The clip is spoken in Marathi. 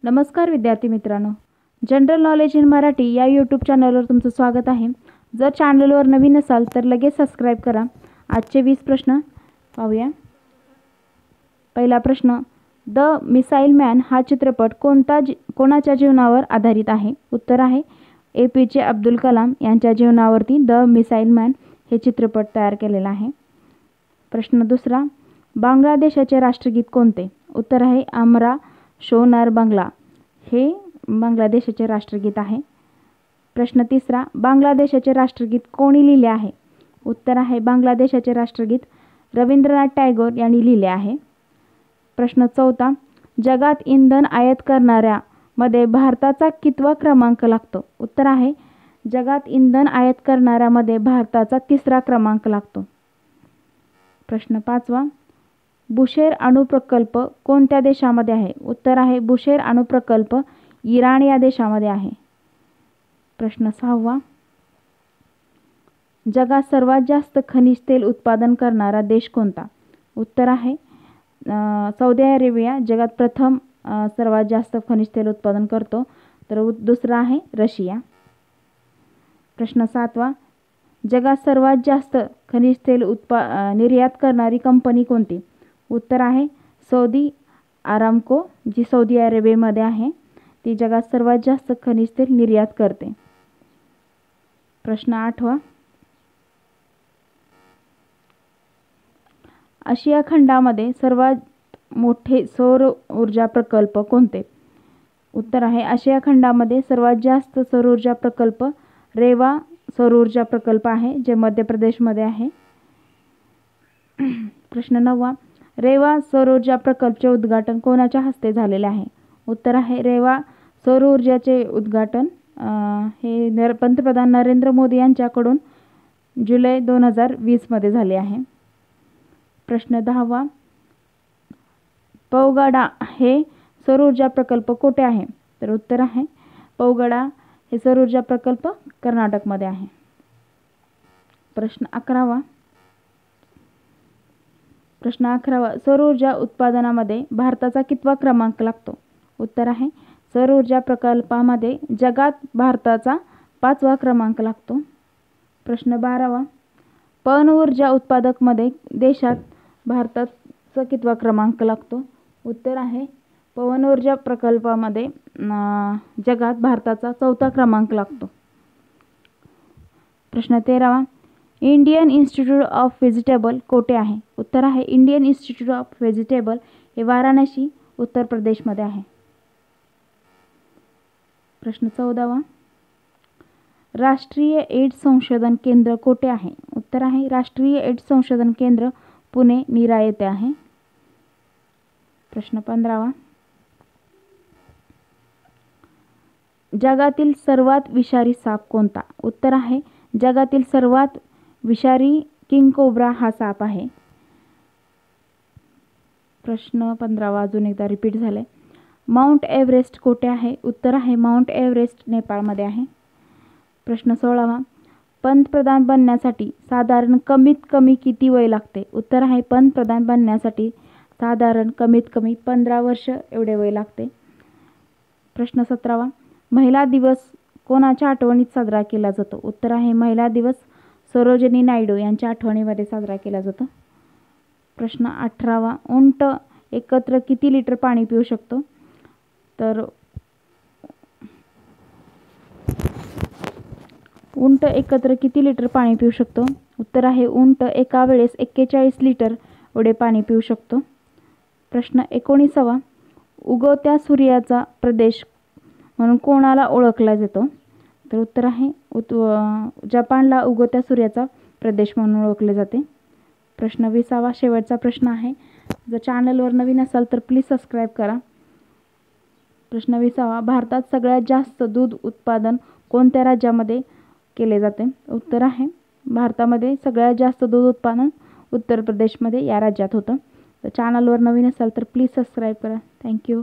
नमस्कार विद्यार्थी मित्रांनो, जनरल नॉलेज इन मराठी या यूट्यूब चॅनलवर तुमचं स्वागत आहे. जर चॅनलवर नवीन असाल तर लगेच सबस्क्राईब करा. आजचे 20 प्रश्न पाहूया. पहिला प्रश्न, द मिसाईल मॅन हा चित्रपट कोणाच्या जीवनावर आधारित आहे? उत्तर आहे APJ अब्दुल कलाम यांच्या जीवनावरती द मिसाईल मॅन हे चित्रपट तयार केलेला आहे. प्रश्न दुसरा, बांगलादेशाचे राष्ट्रगीत कोणते? उत्तर आहे आमरा शोनार बांगला हे बांगलादेशाचे राष्ट्रगीत आहे. प्रश्न तिसरा, बांगलादेशाचे राष्ट्रगीत कोणी लिहिले आहे? उत्तर आहे बांगलादेशाचे राष्ट्रगीत रवींद्रनाथ टागोर यांनी लिहिले आहे. प्रश्न चौथा, जगात इंधन आयात करणाऱ्या मध्ये भारताचा कितवा क्रमांक लागतो? उत्तर आहे जगात इंधन आयात करणाऱ्यामध्ये भारताचा 3रा क्रमांक लागतो. प्रश्न पाचवा, बुशेर अणुप्रकल्प कोणत्या देशामध्ये आहे? उत्तर आहे बुशेर अणुप्रकल्प इराण या देशामध्ये आहे. प्रश्न सहावा, जगात सर्वात जास्त खनिज तेल उत्पादन करणारा देश कोणता? उत्तर आहे सौदी अरेबिया जगात प्रथम सर्वात जास्त खनिज तेल उत्पादन करतो, तर दुसरा आहे रशिया. प्रश्न सातवा, जगात सर्वात जास्त खनिज तेल निर्यात करणारी कंपनी कोणती? उत्तर आहे सौदी आरामको जी सौदी अरेबियामध्ये आहे, ती जगात सर्वात जास्त खनिज तेल निर्यात करते. प्रश्न आठवा, आशिया खंडामध्ये सर्वात मोठे सौर ऊर्जा प्रकल्प कोणते? उत्तर आहे आशिया खंडामध्ये सर्वात जास्त सौर ऊर्जा प्रकल्प रेवा सौर ऊर्जा प्रकल्प आहे, जे मध्य प्रदेशमध्ये आहे. प्रश्न नववा, रेवा सौर ऊर्जा प्रकल्पचे उद्घाटन कोणाच्या हस्ते झालेले आहे? उत्तर आहे रेवा सौर ऊर्जाचे उद्घाटन हे पंतप्रधान नरेंद्र मोदी यांच्याकडून जुलै 2020 मध्ये झाले आहे. प्रश्न 10वा, पौगडा हे सौर ऊर्जा प्रकल्प कुठे आहे? तर उत्तर आहे पौगडा हे सौर ऊर्जा प्रकल्प कर्नाटकमध्ये आहे. प्रश्न 11वा, सौर ऊर्जा उत्पादनामध्ये भारताचा कितवा क्रमांक लागतो? उत्तर आहे सौर ऊर्जा प्रकल्पामध्ये जगात भारताचा 5वा क्रमांक लागतो. प्रश्न 12वा, पवन ऊर्जा उत्पादकमध्ये देशात भारताचा कितवा क्रमांक लागतो? उत्तर आहे पवन ऊर्जा प्रकल्पामध्ये जगात भारताचा 4था क्रमांक लागतो. प्रश्न 13वा, इंडियन इन्स्टिट्यूट ऑफ व्हेजिटेबल कोठे आहे? उत्तर आहे इंडियन इन्स्टिट्यूट ऑफ व्हेजिटेबल हे वाराणसी उत्तर प्रदेशमध्ये आहे. प्रश्न 14वा, राष्ट्रीय एड्स संशोधन केंद्र कोठे आहे? उत्तर आहे राष्ट्रीय एड्स संशोधन केंद्र पुणे नीरा येथे आहे. प्रश्न 15वा, जगातील सर्वात विषारी साप कोणता? उत्तर आहे जगातील सर्वात विषारी किंग कोब्रा हा साप आहे. प्रश्न 15वा अजून एकदा रिपीट झाले. माउंट एव्हरेस्ट कोठे आहे? उत्तर आहे माउंट एव्हरेस्ट नेपाळमध्ये आहे. प्रश्न 16वा, पंतप्रधान बनण्यासाठी साधारण कमीत कमी किती वय लागते? उत्तर आहे पंतप्रधान बनण्यासाठी साधारण कमीत कमी 15 वर्ष एवढे वय लागते. प्रश्न 17वा, महिला दिवस कोणाच्या आठवणीत साजरा केला जातो? उत्तर आहे महिला दिवस सरोजिनी नायडू यांच्या आठवणीमध्ये साजरा केला जातो. प्रश्न 18वा, उंट एकत्र किती लिटर पाणी पिऊ शकतो? तर उंट एकत्र किती लिटर पाणी पिऊ शकतो? उत्तर आहे उंट एका वेळेस 41 लिटर एवढे पाणी पिऊ शकतो. प्रश्न 19वा, उगवत्या सूर्याचा प्रदेश म्हणून कोणाला ओळखला जातो? तर उत्तर आहे जपानला उगवत्या सूर्याचा प्रदेश म्हणून ओळखले जाते. प्रश्न 20वा शेवटचा प्रश्न आहे. जर चॅनलवर नवीन असाल तर प्लीज सबस्क्राईब करा. प्रश्न 20वा, भारतात सगळ्यात जास्त दूध उत्पादन कोणत्या राज्यामध्ये केले जाते? उत्तर आहे भारतामध्ये सगळ्यात जास्त दूध उत्पादन उत्तर प्रदेशमध्ये या राज्यात होतं. तर चॅनलवर नवीन असाल तर प्लीज सबस्क्राईब करा. थँक्यू.